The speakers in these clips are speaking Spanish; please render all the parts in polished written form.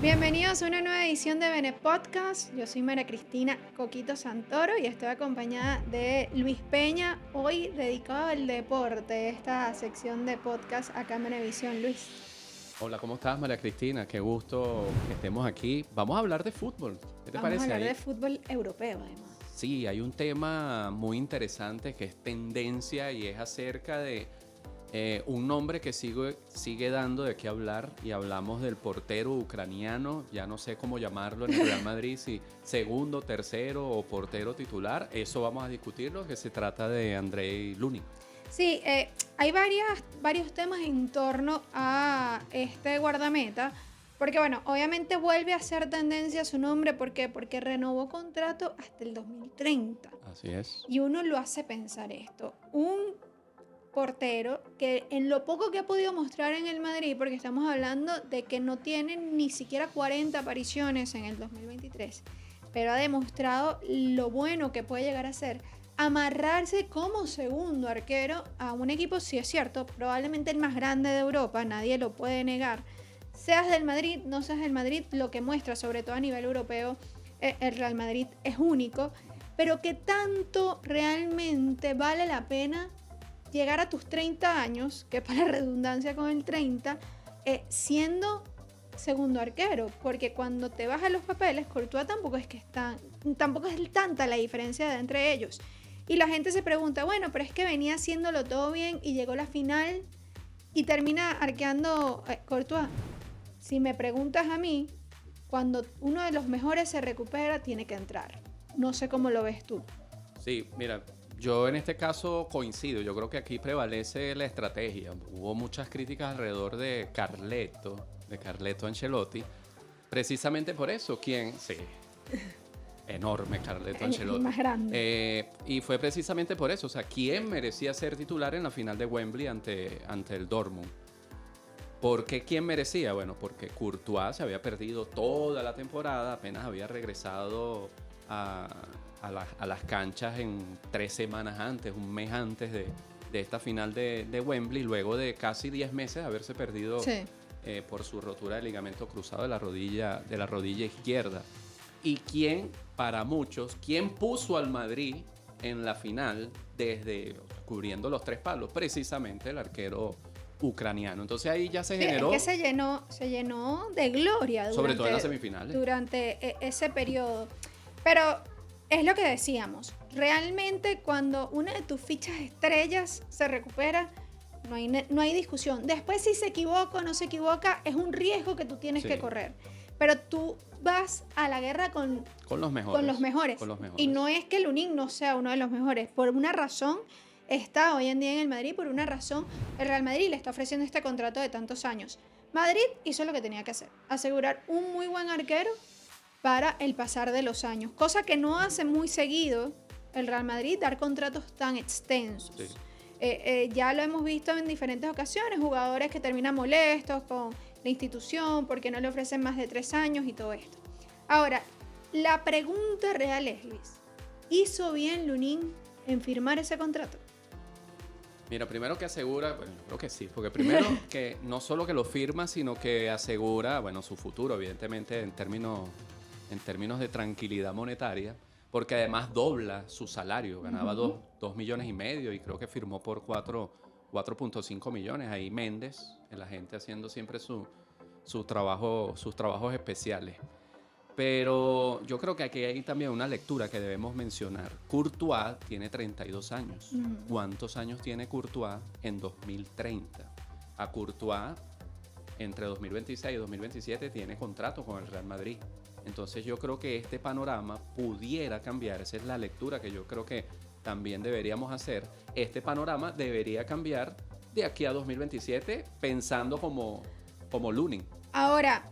Bienvenidos a una nueva edición de Bene Podcast. Yo soy María Cristina Coquito Santoro y estoy acompañada de Luis Peña, hoy dedicado al deporte, esta sección de podcast acá en Venevisión. Luis, Hola, ¿cómo estás, María Cristina? Qué gusto que estemos aquí. Vamos a hablar de fútbol. ¿Qué te vamos a parece? hablar de fútbol europeo además. Sí, hay un tema muy interesante que es tendencia y es acerca de un nombre que sigue dando de qué hablar, y hablamos del portero ucraniano. Ya no sé cómo llamarlo en el Real Madrid, si segundo, tercero o portero titular. Eso vamos a discutirlo, que se trata de Andrei Lunin. Sí, hay varios temas en torno a este guardameta, porque bueno, obviamente vuelve a ser tendencia su nombre, ¿por qué? Porque renovó contrato hasta el 2030. Así es. Y uno lo hace pensar esto, un portero que en lo poco que ha podido mostrar en el Madrid, porque estamos hablando de que no tiene ni siquiera 40 apariciones en el 2023, pero ha demostrado lo bueno que puede llegar a ser amarrarse como segundo arquero a un equipo, sí es cierto, probablemente el más grande de Europa, nadie lo puede negar. Seas del Madrid, no seas del Madrid, lo que muestra, sobre todo a nivel europeo, el Real Madrid es único, pero que tanto realmente vale la pena llegar a tus 30 años, que para redundancia con el 30, siendo segundo arquero, porque cuando te vas a los papeles, Courtois tampoco es tanta la diferencia entre ellos. Y la gente se pregunta, bueno, pero es que venía haciéndolo todo bien y llegó la final y termina arqueando Courtois. Si me preguntas a mí, cuando uno de los mejores se recupera, tiene que entrar. No sé cómo lo ves tú. Sí, mira, yo en este caso coincido. Yo creo que aquí prevalece la estrategia. Hubo muchas críticas alrededor de Carleto Ancelotti, precisamente por eso. Sí, enorme Carleto Ancelotti. El más grande. Y fue precisamente por eso. O sea, ¿quién merecía ser titular en la final de Wembley ante el Dortmund? ¿Por qué quién merecía? Bueno, porque Courtois se había perdido toda la temporada, apenas había regresado a las canchas en 3 semanas antes, un mes antes de esta final de Wembley, luego de casi 10 meses de haberse perdido Sí. por su rotura de ligamento cruzado de la rodilla izquierda. Y quién, para muchos, quién puso al Madrid en la final cubriendo los 3 palos, precisamente el arquero ucraniano. Entonces ahí ya se generó, es que se llenó de gloria sobre todo en las semifinales. durante ese periodo. Pero es lo que decíamos, realmente cuando una de tus fichas estrellas se recupera, no hay discusión. Después si se equivoca o no se equivoca, es un riesgo que tú tienes que correr. Pero tú vas a la guerra con los mejores. Con los mejores. Y no es que Lunin no sea uno de los mejores. Por una razón está hoy en día en el Madrid, por una razón el Real Madrid le está ofreciendo este contrato de tantos años. Madrid hizo lo que tenía que hacer, asegurar un muy buen arquero para el pasar de los años, cosa que no hace muy seguido el Real Madrid, dar contratos tan extensos. Sí. Ya lo hemos visto en diferentes ocasiones, jugadores que terminan molestos con la institución porque no le ofrecen más de 3 años y todo esto. Ahora, la pregunta real es, Luis, ¿hizo bien Lunin en firmar ese contrato? Mira, primero que asegura, bueno, yo creo que sí, porque primero que no solo que lo firma, sino que asegura, bueno, su futuro, evidentemente, en términos de tranquilidad monetaria, porque además dobla su salario. Ganaba 2 millones y medio y creo que firmó por 4.5 millones. Ahí Méndez, la gente haciendo siempre sus trabajos especiales. Pero yo creo que aquí hay también una lectura que debemos mencionar. Courtois tiene 32 años. ¿Cuántos años tiene Courtois en 2030? A Courtois, entre 2026 y 2027, tiene contrato con el Real Madrid. Entonces yo creo que este panorama pudiera cambiar. Esa es la lectura que yo creo que también deberíamos hacer. Este panorama debería cambiar de aquí a 2027, pensando como Lunin. Ahora,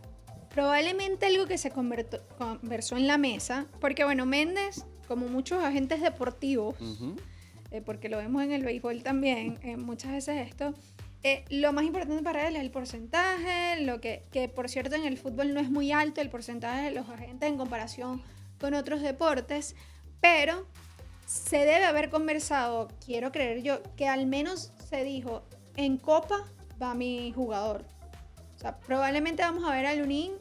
probablemente algo que se conversó en la mesa, porque bueno, Méndez, como muchos agentes deportivos, porque lo vemos en el béisbol también, muchas veces esto, lo más importante para él es el porcentaje, que por cierto en el fútbol no es muy alto el porcentaje de los agentes en comparación con otros deportes, pero se debe haber conversado, quiero creer yo, que al menos se dijo, en Copa va mi jugador. O sea, probablemente vamos a ver a Lunin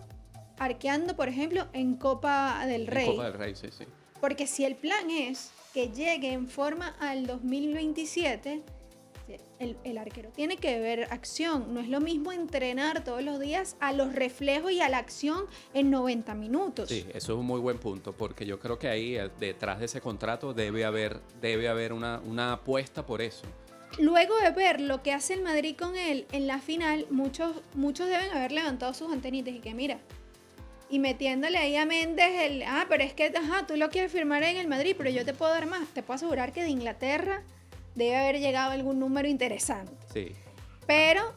arqueando, por ejemplo, en Copa del Rey. En Copa del Rey, sí, sí. Porque si el plan es que llegue en forma al 2027, el arquero tiene que ver acción. No es lo mismo entrenar todos los días a los reflejos y a la acción en 90 minutos. Sí, eso es un muy buen punto, porque yo creo que ahí detrás de ese contrato debe haber una apuesta por eso. Luego de ver lo que hace el Madrid con él en la final, muchos deben haber levantado sus antenitas y que mira, y metiéndole ahí a Méndez pero es que tú lo quieres firmar en el Madrid, pero yo te puedo dar más. Te puedo asegurar que de Inglaterra debe haber llegado algún número interesante. Sí. Pero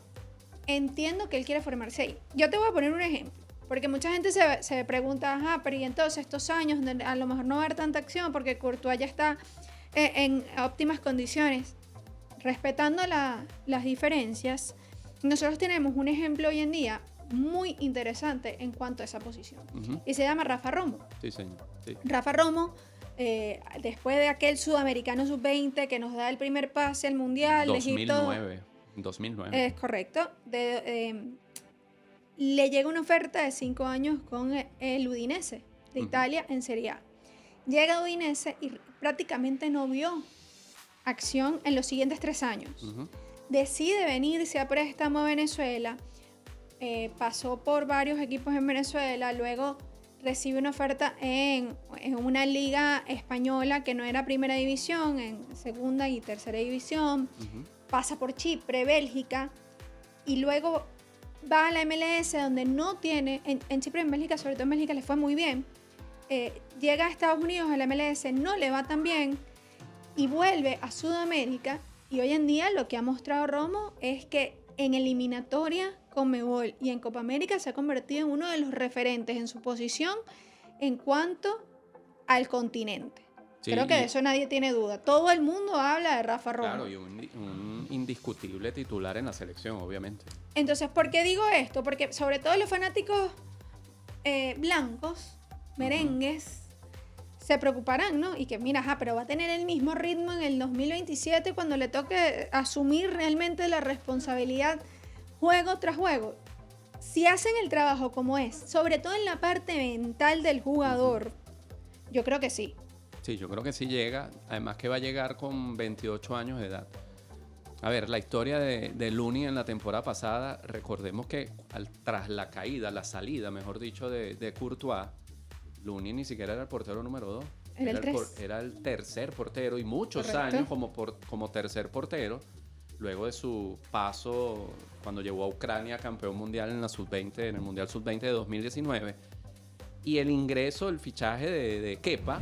entiendo que él quiere formarse ahí. Yo te voy a poner un ejemplo, porque mucha gente se pregunta, pero y entonces estos años donde a lo mejor no va a haber tanta acción porque Courtois ya está en óptimas condiciones. Respetando las diferencias, nosotros tenemos un ejemplo hoy en día muy interesante en cuanto a esa posición. Uh-huh. Y se llama Rafa Romo. Sí, señor. Sí. Rafa Romo, después de aquel sudamericano sub-20 que nos da el primer pase al Mundial 2009. 2009. Es correcto. Le llega una oferta de 5 años con el Udinese de Italia en Serie A. Llega a Udinese y prácticamente no vio acción en los siguientes 3 años. Uh-huh. Decide venirse a préstamo a Venezuela, pasó por varios equipos en Venezuela, luego recibe una oferta en una liga española que no era primera división, en segunda y tercera división, Uh-huh. pasa por Chipre, Bélgica, y luego va a la MLS donde no tiene, en Chipre y en Bélgica, sobre todo en Bélgica le fue muy bien, llega a Estados Unidos, a la MLS no le va tan bien, y vuelve a Sudamérica, y hoy en día lo que ha mostrado Romo es que en eliminatoria Conmebol y en Copa América se ha convertido en uno de los referentes en su posición en cuanto al continente. Sí, creo que de eso nadie tiene duda. Todo el mundo habla de Rafa Romo. Claro, y un indiscutible titular en la selección, obviamente. Entonces, ¿por qué digo esto? Porque sobre todo los fanáticos blancos, merengues, se preocuparán, ¿no? Y que mira, pero va a tener el mismo ritmo en el 2027 cuando le toque asumir realmente la responsabilidad juego tras juego. Si hacen el trabajo como es, sobre todo en la parte mental del jugador, yo creo que sí. Sí, yo creo que sí llega, además que va a llegar con 28 años de edad. A ver, la historia de Looney en la temporada pasada, recordemos que tras la caída, la salida, mejor dicho, de Courtois, Looney ni siquiera era el portero número 2. Era el tercer portero y muchos Correcto. años como tercer portero. Luego de su paso cuando llegó a Ucrania campeón mundial en el Mundial Sub-20 de 2019. Y el ingreso, el fichaje de Kepa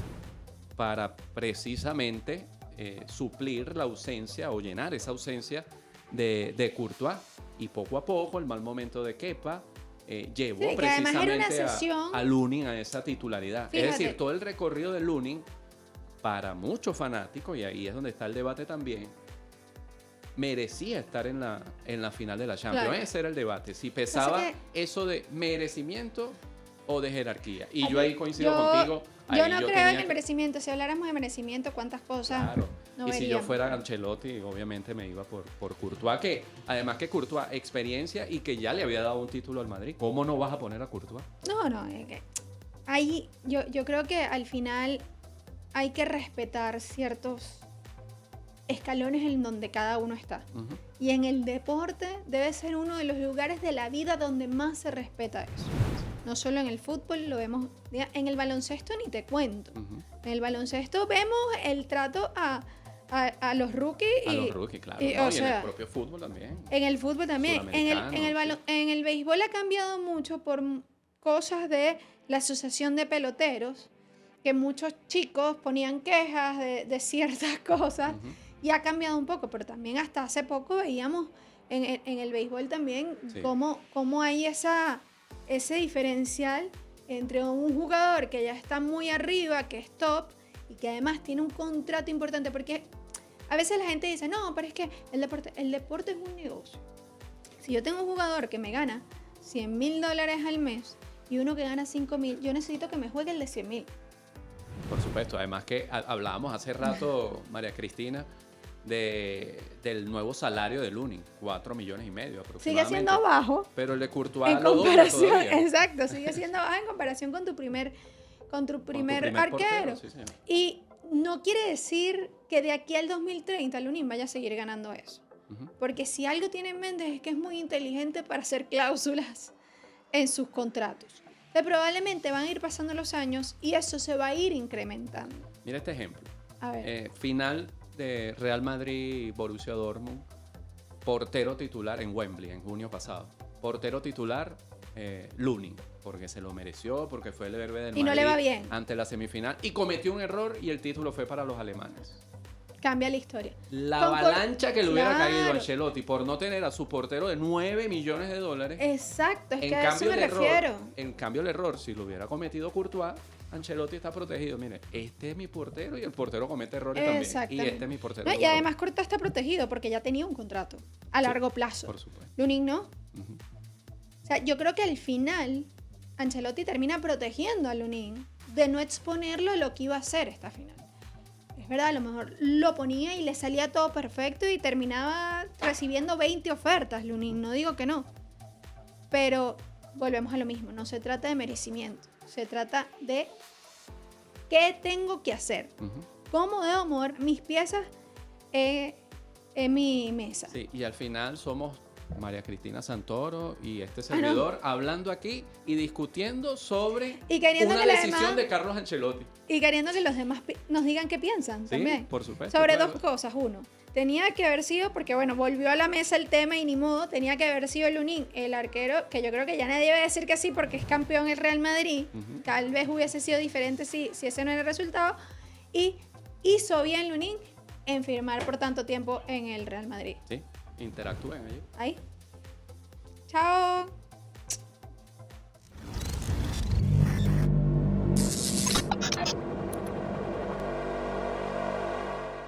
para precisamente suplir la ausencia o llenar esa ausencia de Courtois. Y poco a poco el mal momento de Kepa llevó precisamente a Lunin a esa titularidad. Fíjate. Es decir, todo el recorrido de Lunin, para muchos fanáticos, y ahí es donde está el debate también, merecía estar en la final de la Champions. Claro. Ese era el debate, si pesaba eso de merecimiento o de jerarquía. Y yo ahí coincido contigo. Yo no creo en el merecimiento. Si habláramos de merecimiento, ¿cuántas cosas? Claro. No y veríamos. si yo fuera Ancelotti, obviamente me iba por Courtois, que además que Courtois, experiencia y que ya le había dado un título al Madrid. ¿Cómo no vas a poner a Courtois? No, ahí yo creo que al final hay que respetar ciertos escalones en donde cada uno está. Uh-huh. Y en el deporte debe ser uno de los lugares de la vida donde más se respeta eso. No solo en el fútbol, lo vemos en el baloncesto, ni te cuento. Uh-huh. En el baloncesto vemos el trato a los rookies. A los rookies, claro. Y en el propio fútbol también. En el fútbol también. En el béisbol ha cambiado mucho por cosas de la asociación de peloteros, que muchos chicos ponían quejas de ciertas cosas. Uh-huh. Y ha cambiado un poco, pero también hasta hace poco veíamos en el béisbol también sí. cómo hay ese diferencial entre un jugador que ya está muy arriba, que es top, y que además tiene un contrato importante, porque a veces la gente dice, no, pero es que el deporte es un negocio. Si yo tengo un jugador que me gana $100,000 al mes y uno que gana 5,000, yo necesito que me juegue el de 100,000. Por supuesto, además que hablábamos hace rato, María Cristina, del nuevo salario de Lunin, 4,5 millones Sigue aproximadamente. siendo bajo. Pero el de Courtois En lo dobla comparación, todavía. exacto, sigue siendo bajo en comparación con tu primer arquero. portero, sí, señor. Y no quiere decir que de aquí al 2030 Lunin vaya a seguir ganando eso. Ujú. Porque si algo tiene en mente es que es muy inteligente para hacer cláusulas en sus contratos. Entonces, probablemente van a ir pasando los años y eso se va a ir incrementando. Mira este ejemplo. A ver. Final de Real Madrid-Borussia Dortmund. Portero titular en Wembley en junio pasado. Portero titular Lunin, porque se lo mereció, porque fue el héroe del Y no Madrid le va bien. ante la semifinal y cometió un error y el título fue para los alemanes. Cambia la historia. La Con avalancha que le hubiera claro. caído a Ancelotti por no tener a su portero de 9 millones de dólares. Exacto, es que a eso me refiero. En cambio, el error, si lo hubiera cometido Courtois, Ancelotti está protegido. Mire, este es mi portero y el portero comete errores también. Y Exactamente. este es mi portero. No, y logró. además Courtois está protegido porque ya tenía un contrato a largo plazo. Por supuesto. Lunin no. Ujú. O sea, yo creo que al final Ancelotti termina protegiendo a Lunin de no exponerlo a lo que iba a hacer esta final. Es verdad, a lo mejor lo ponía y le salía todo perfecto y terminaba recibiendo 20 ofertas, Lunin, no digo que no. Pero volvemos a lo mismo, no se trata de merecimiento, se trata de qué tengo que hacer, Ujú. cómo debo mover mis piezas en mi mesa. Sí, y al final somos María Cristina Santoro y este Ah, no. servidor hablando aquí y discutiendo sobre Y queriendo una que los decisión demás- de Carlos Ancelotti. Y queriendo que los demás nos digan qué piensan Sí, también. por supuesto, Sobre claro. dos cosas. Uno, tenía que haber sido, porque bueno, volvió a la mesa el tema y ni modo, tenía que haber sido Lunin, el arquero, que yo creo que ya nadie debe decir que sí porque es campeón el Real Madrid. Ujú. Tal vez hubiese sido diferente si ese no era el resultado. Y hizo bien Lunin en firmar por tanto tiempo en el Real Madrid. Sí, interactúen allí. Ahí. Chao.